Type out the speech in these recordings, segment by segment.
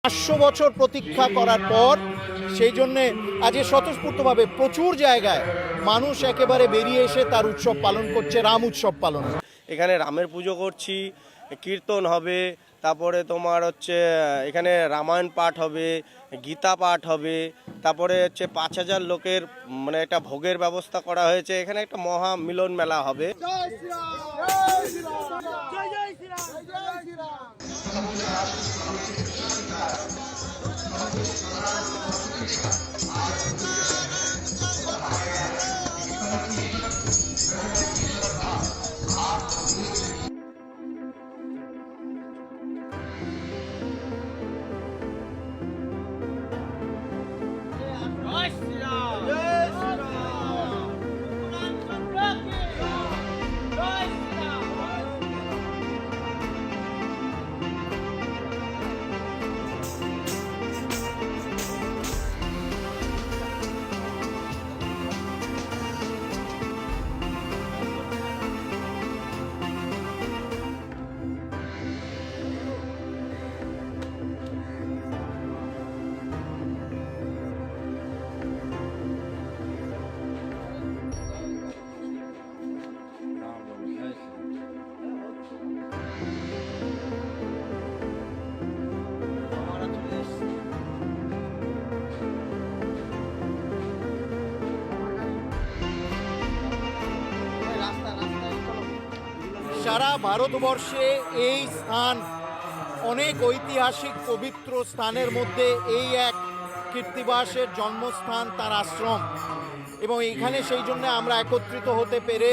500 বছর প্রতীক্ষা করার পর সেই জন্যে আজ স্বতঃস্ফূর্তভাবে প্রচুর জায়গায় মানুষ একেবারে বেরিয়ে এসে তার উৎসব পালন করছে, রাম উৎসব পালন। এখানে রামের পুজো করছি, কীর্তন হবে, তারপরে তোমার হচ্ছে এখানে রামায়ণ পাঠ হবে, গীতা পাঠ হবে, তারপরে হচ্ছে 5000 লোকের মানে একটা ভোগের ব্যবস্থা করা হয়েছে। এখানে একটা মহা মিলন মেলা হবে। সারা ভারতবর্ষে এই স্থান অনেক ঐতিহাসিক পবিত্র স্থানের মধ্যে এই এক কীর্তিবাসের জন্মস্থান, তার আশ্রম। এবং এইখানে সেই জন্য আমরা একত্রিত হতে পেরে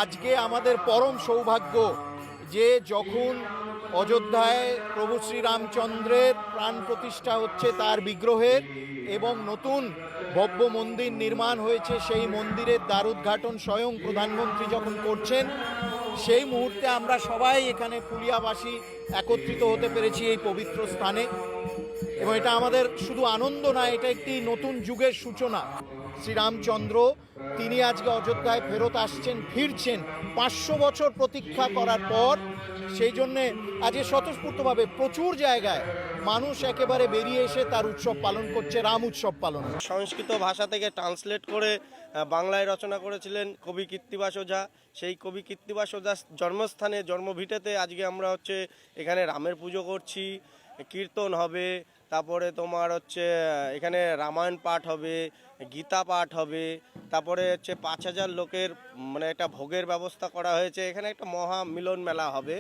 আজকে আমাদের পরম সৌভাগ্য যে যখন অযোধ্যায় প্রভু শ্রীরামচন্দ্রের প্রাণ প্রতিষ্ঠা হচ্ছে তার বিগ্রহের এবং নতুন ভব্য মন্দির নির্মাণ হয়েছে, সেই মন্দিরের দ্বারোদ্ঘাটন স্বয়ং প্রধানমন্ত্রী যখন করছেন, সেই মুহূর্তে আমরা সবাই এখানে পুলিয়াবাসী একত্রিত হতে পেরেছি এই পবিত্র স্থানে। এবং এটা আমাদের শুধু আনন্দ না, এটা একটি নতুন যুগের সূচনা। শ্রীরামচন্দ্র তিনি আজকে অযোধ্যায় ফেরত আসছেন, ফিরছেন 500 বছর প্রতীক্ষা করার পর। সেই জন্যে আজ স্বতঃস্ফূর্তভাবে প্রচুর জায়গায় মানুষ একেবারে বেরিয়ে এসে তার উৎসব পালন করছে, রাম উৎসব পালন। সংস্কৃত ভাষা থেকে ট্রান্সলেট করে বাংলায় রচনা করেছিলেন কবি কীর্তিবাস ওঝা। সেই কবি কীর্তিবাস ওঝার জন্মস্থানে, জন্মভিটেতে আজকে আমরা হচ্ছে এখানে রামের পুজো করছি, কীর্তন হবে, তারপরে তোমার হচ্ছে এখানে রামায়ণ পাঠ হবে, গীতা পাঠ হবে, তারপরে হচ্ছে 5000 লোকের মানে একটা ভোগের ব্যবস্থা করা হয়েছে। এখানে একটা মহা মিলন মেলা হবে।